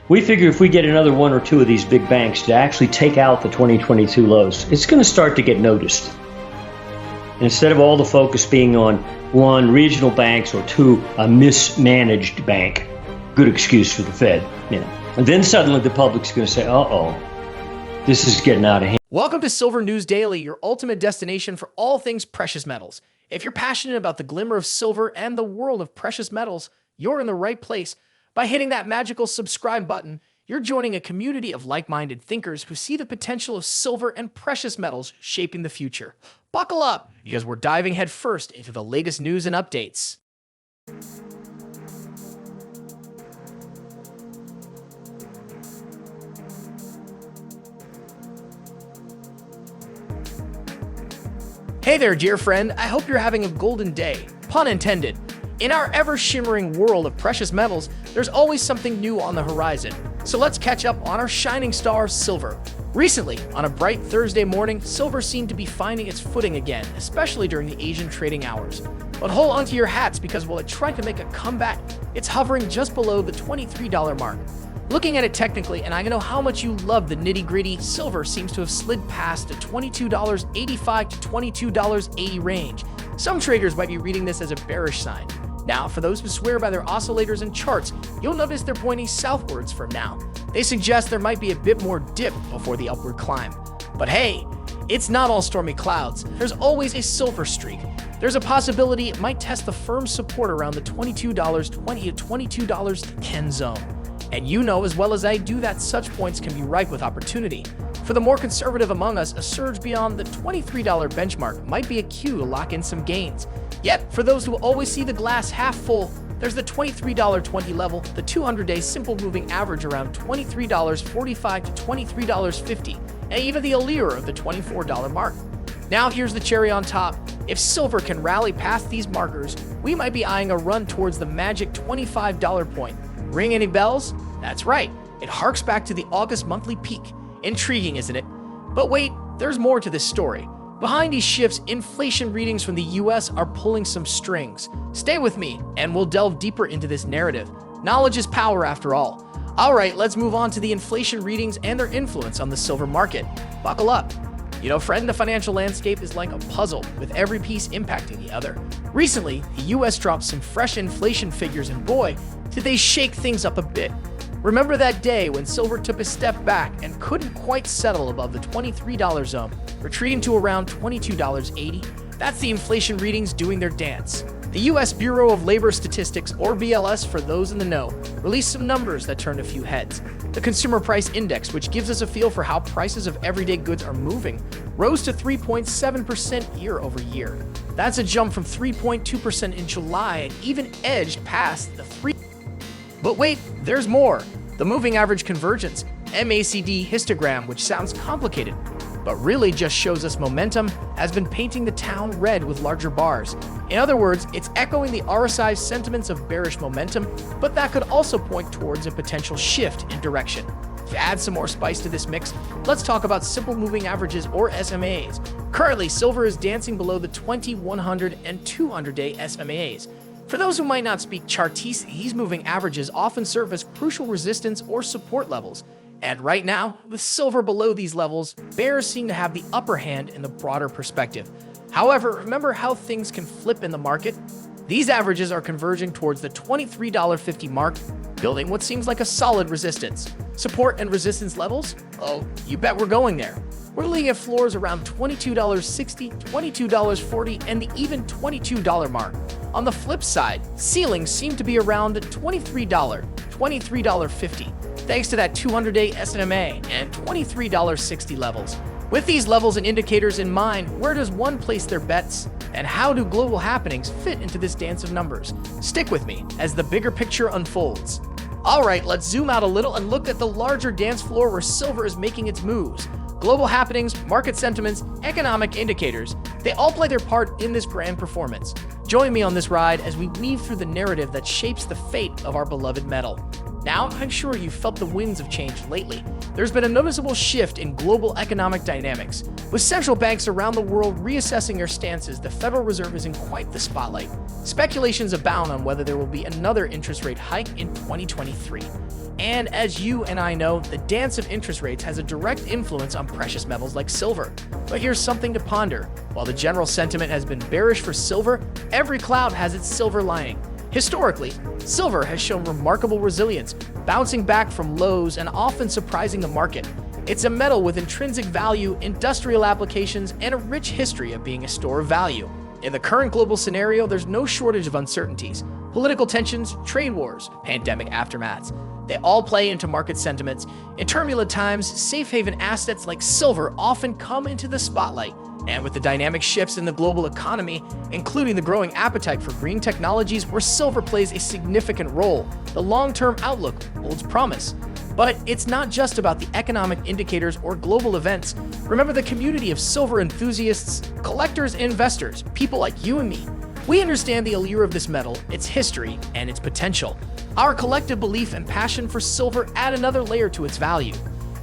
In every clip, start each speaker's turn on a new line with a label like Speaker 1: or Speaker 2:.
Speaker 1: We figure if we get another one or two of these big banks to actually take out the 2022 lows, it's going to start to get noticed. Instead of all the focus being on one, regional banks, or two, a mismanaged bank. Good excuse for the Fed, And then suddenly the public's going to say, uh-oh, this is getting out of hand.
Speaker 2: Welcome to Silver News Daily, your ultimate destination for all things precious metals. If you're passionate about the glimmer of silver and the world of precious metals, you're in the right place. By hitting that magical subscribe button, you're joining a community of like-minded thinkers who see the potential of silver and precious metals shaping the future. Buckle up, because we're diving headfirst into the latest news and updates. Hey there, dear friend. I hope you're having a golden day. Pun intended. In our ever-shimmering world of precious metals, there's always something new on the horizon. So let's catch up on our shining star, silver. Recently, on a bright Thursday morning, silver seemed to be finding its footing again, especially during the Asian trading hours. But hold onto your hats because while it tried to make a comeback, it's hovering just below the $23 mark. Looking at it technically, and I know how much you love the nitty-gritty, silver seems to have slid past the $22.85 to $22.80 range. Some traders might be reading this as a bearish sign. Now, for those who swear by their oscillators and charts, you'll notice they're pointing southwards for now. They suggest there might be a bit more dip before the upward climb. But hey, it's not all stormy clouds. There's always a silver streak. There's a possibility it might test the firm support around the $22.20 to $22.10 zone. And you know as well as I do that such points can be ripe with opportunity. For the more conservative among us, a surge beyond the $23 benchmark might be a cue to lock in some gains. Yet, for those who always see the glass half full, there's the $23.20 level, the 200-day simple moving average around $23.45 to $23.50, and even the allure of the $24 mark. Now here's the cherry on top. If silver can rally past these markers, we might be eyeing a run towards the magic $25 point. Ring any bells? That's right, it harks back to the August monthly peak. Intriguing, isn't it? But wait, there's more to this story. Behind these shifts, inflation readings from the US are pulling some strings. Stay with me, and we'll delve deeper into this narrative. Knowledge is power after all. Alright, let's move on to the inflation readings and their influence on the silver market. Buckle up. You know, friend, the financial landscape is like a puzzle, with every piece impacting the other. Recently, the US dropped some fresh inflation figures, and boy, did they shake things up a bit. Remember that day when silver took a step back and couldn't quite settle above the $23 zone, retreating to around $22.80? That's the inflation readings doing their dance. The U.S. Bureau of Labor Statistics, or BLS for those in the know, released some numbers that turned a few heads. The Consumer Price Index, which gives us a feel for how prices of everyday goods are moving, rose to 3.7% year over year. That's a jump from 3.2% in July and even edged past the 3%. But wait, there's more. The moving average convergence, MACD histogram, which sounds complicated, but really just shows us momentum, has been painting the town red with larger bars. In other words, it's echoing the RSI's sentiments of bearish momentum, but that could also point towards a potential shift in direction. To add some more spice to this mix, let's talk about simple moving averages, or SMAs. Currently, silver is dancing below the 20, 100, and 200-day SMAs. For those who might not speak chartiste, these moving averages often serve as crucial resistance or support levels. And right now, with silver below these levels, bears seem to have the upper hand in the broader perspective. However, remember how things can flip in the market? These averages are converging towards the $23.50 mark, building what seems like a solid resistance. Support and resistance levels? Oh, you bet we're going there. We're looking at floors around $22.60, $22.40, and the even $22 mark. On the flip side, ceilings seem to be around $23, $23.50, thanks to that 200-day SMA and $23.60 levels. With these levels and indicators in mind, where does one place their bets? And how do global happenings fit into this dance of numbers? Stick with me as the bigger picture unfolds. Alright, let's zoom out a little and look at the larger dance floor where silver is making its moves. Global happenings, market sentiments, economic indicators, they all play their part in this grand performance. Join me on this ride as we weave through the narrative that shapes the fate of our beloved metal. Now, I'm sure you've felt the winds of change lately. There's been a noticeable shift in global economic dynamics. With central banks around the world reassessing their stances, the Federal Reserve is in quite the spotlight. Speculations abound on whether there will be another interest rate hike in 2023. And as you and I know, the dance of interest rates has a direct influence on precious metals like silver. But here's something to ponder. While the general sentiment has been bearish for silver, every cloud has its silver lining. Historically, silver has shown remarkable resilience, bouncing back from lows and often surprising the market. It's a metal with intrinsic value, industrial applications, and a rich history of being a store of value. In the current global scenario, there's no shortage of uncertainties. Political tensions, trade wars, pandemic aftermaths. They all play into market sentiments. In turbulent times, safe haven assets like silver often come into the spotlight. And with the dynamic shifts in the global economy, including the growing appetite for green technologies where silver plays a significant role, the long-term outlook holds promise. But it's not just about the economic indicators or global events. Remember the community of silver enthusiasts, collectors, and investors, people like you and me. We understand the allure of this metal, its history, and its potential. Our collective belief and passion for silver add another layer to its value.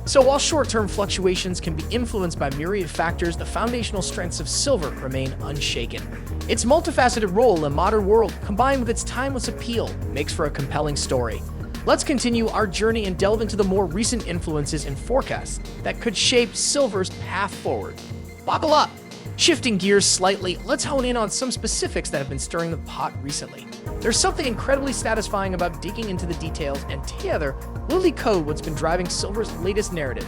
Speaker 2: So while short-term fluctuations can be influenced by myriad factors, the foundational strengths of silver remain unshaken. Its multifaceted role in the modern world, combined with its timeless appeal, makes for a compelling story. Let's continue our journey and delve into the more recent influences and forecasts that could shape silver's path forward. Buckle up! Shifting gears slightly, let's hone in on some specifics that have been stirring the pot recently. There's something incredibly satisfying about digging into the details and together, we'll decode what's been driving silver's latest narrative.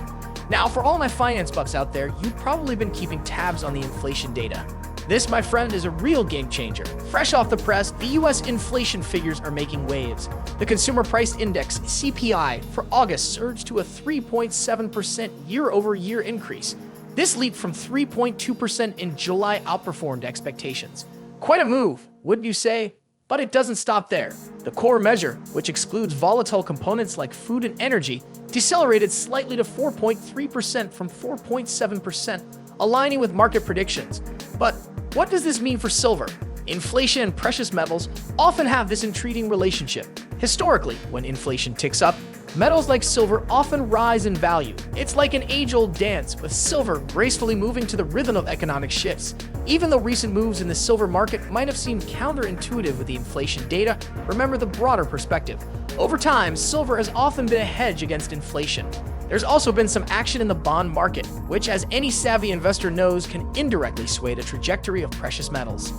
Speaker 2: Now, for all my finance bucks out there, you've probably been keeping tabs on the inflation data. This, my friend, is a real game changer. Fresh off the press, the US inflation figures are making waves. The Consumer Price Index, CPI, for August surged to a 3.7% year-over-year increase. This leap from 3.2% in July outperformed expectations. Quite a move, wouldn't you say? But it doesn't stop there. The core measure, which excludes volatile components like food and energy, decelerated slightly to 4.3% from 4.7%, aligning with market predictions. But what does this mean for silver? Inflation and precious metals often have this intriguing relationship. Historically, when inflation ticks up, metals like silver often rise in value. It's like an age-old dance, with silver gracefully moving to the rhythm of economic shifts. Even though recent moves in the silver market might have seemed counterintuitive with the inflation data, remember the broader perspective. Over time, silver has often been a hedge against inflation. There's also been some action in the bond market, which, as any savvy investor knows, can indirectly sway the trajectory of precious metals.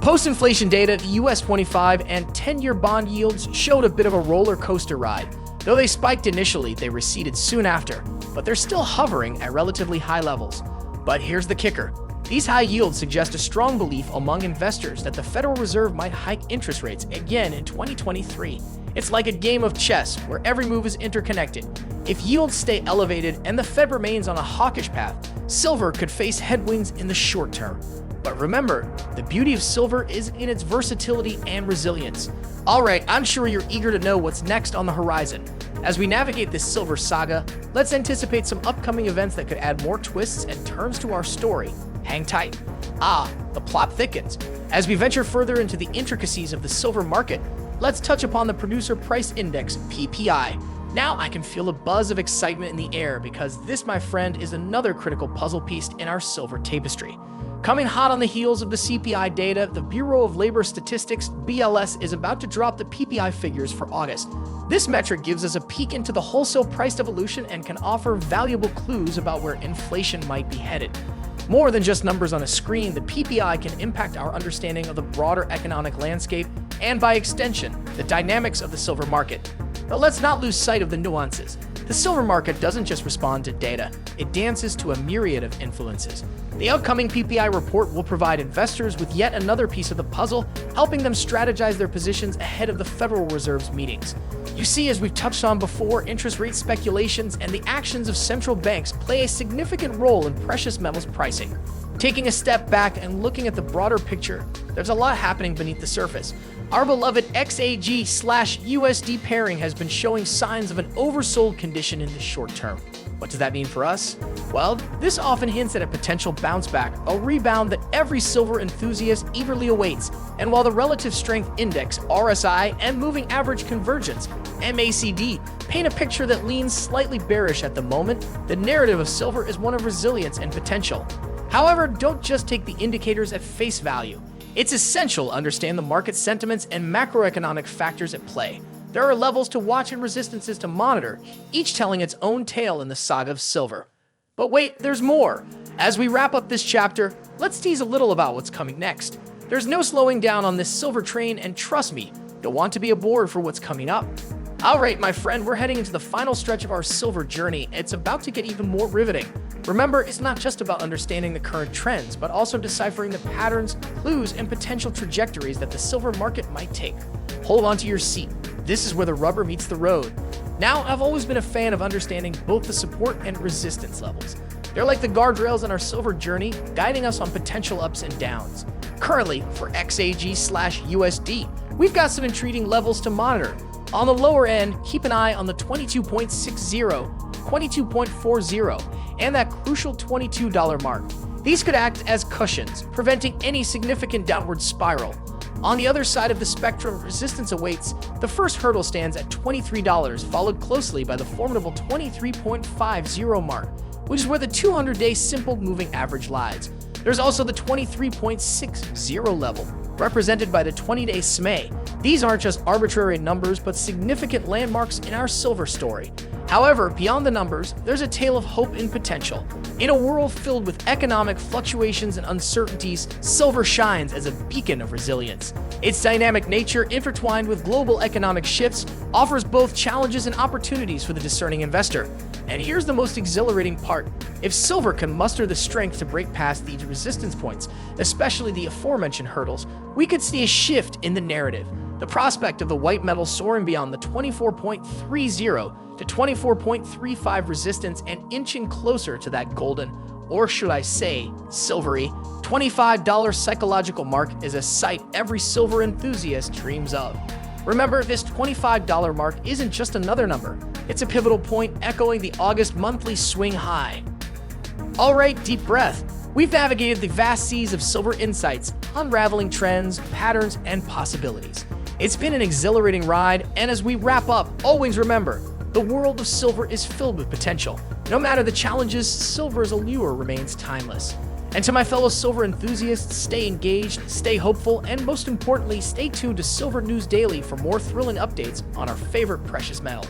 Speaker 2: Post-inflation data, the US 25 and 10-year bond yields showed a bit of a roller coaster ride. Though they spiked initially, they receded soon after, but they're still hovering at relatively high levels. But here's the kicker. These high yields suggest a strong belief among investors that the Federal Reserve might hike interest rates again in 2023. It's like a game of chess where every move is interconnected. If yields stay elevated and the Fed remains on a hawkish path, silver could face headwinds in the short term. But remember, the beauty of silver is in its versatility and resilience. Alright, I'm sure you're eager to know what's next on the horizon. As we navigate this silver saga, let's anticipate some upcoming events that could add more twists and turns to our story. Hang tight. The plot thickens. As we venture further into the intricacies of the silver market, let's touch upon the Producer Price Index, PPI. Now I can feel a buzz of excitement in the air because this, my friend, is another critical puzzle piece in our silver tapestry. Coming hot on the heels of the CPI data, the Bureau of Labor Statistics, BLS, is about to drop the PPI figures for August. This metric gives us a peek into the wholesale price evolution and can offer valuable clues about where inflation might be headed. More than just numbers on a screen, the PPI can impact our understanding of the broader economic landscape and, by extension, the dynamics of the silver market. But let's not lose sight of the nuances. The silver market doesn't just respond to data, it dances to a myriad of influences. The upcoming PPI report will provide investors with yet another piece of the puzzle, helping them strategize their positions ahead of the Federal Reserve's meetings. You see, as we've touched on before, interest rate speculations and the actions of central banks play a significant role in precious metals pricing. Taking a step back and looking at the broader picture, there's a lot happening beneath the surface. Our beloved XAG/USD pairing has been showing signs of an oversold condition in the short term. What does that mean for us? Well, this often hints at a potential bounce back, a rebound that every silver enthusiast eagerly awaits. And while the Relative Strength Index, RSI, and Moving Average Convergence, MACD, paint a picture that leans slightly bearish at the moment, the narrative of silver is one of resilience and potential. However, don't just take the indicators at face value. It's essential to understand the market sentiments and macroeconomic factors at play. There are levels to watch and resistances to monitor, each telling its own tale in the saga of silver. But wait, there's more! As we wrap up this chapter, let's tease a little about what's coming next. There's no slowing down on this silver train, and trust me, you'll want to be aboard for what's coming up. Alright, my friend, we're heading into the final stretch of our silver journey. It's about to get even more riveting. Remember, it's not just about understanding the current trends, but also deciphering the patterns, clues, and potential trajectories that the silver market might take. Hold on to your seat. This is where the rubber meets the road. Now, I've always been a fan of understanding both the support and resistance levels. They're like the guardrails in our silver journey, guiding us on potential ups and downs. Currently, for XAG/USD, we've got some intriguing levels to monitor. On the lower end, keep an eye on the 22.60, 22.40, and that crucial $22 mark. These could act as cushions, preventing any significant downward spiral. On the other side of the spectrum, resistance awaits. The first hurdle stands at $23, followed closely by the formidable 23.50 mark, which is where the 200-day simple moving average lies. There's also the 23.60 level, represented by the 20-day SMA. These aren't just arbitrary numbers, but significant landmarks in our silver story. However, beyond the numbers, there's a tale of hope and potential. In a world filled with economic fluctuations and uncertainties, silver shines as a beacon of resilience. Its dynamic nature, intertwined with global economic shifts, offers both challenges and opportunities for the discerning investor. And here's the most exhilarating part. If silver can muster the strength to break past these resistance points, especially the aforementioned hurdles, we could see a shift in the narrative. The prospect of the white metal soaring beyond the 24.30 to 24.35 resistance and inching closer to that golden, or should I say, silvery, $25 psychological mark is a sight every silver enthusiast dreams of. Remember, this $25 mark isn't just another number. It's a pivotal point echoing the August monthly swing high. Alright, deep breath. We've navigated the vast seas of silver insights, unraveling trends, patterns, and possibilities. It's been an exhilarating ride, and as we wrap up, always remember, the world of silver is filled with potential. No matter the challenges, silver's allure remains timeless. And to my fellow silver enthusiasts, stay engaged, stay hopeful, and most importantly, stay tuned to Silver News Daily for more thrilling updates on our favorite precious metal.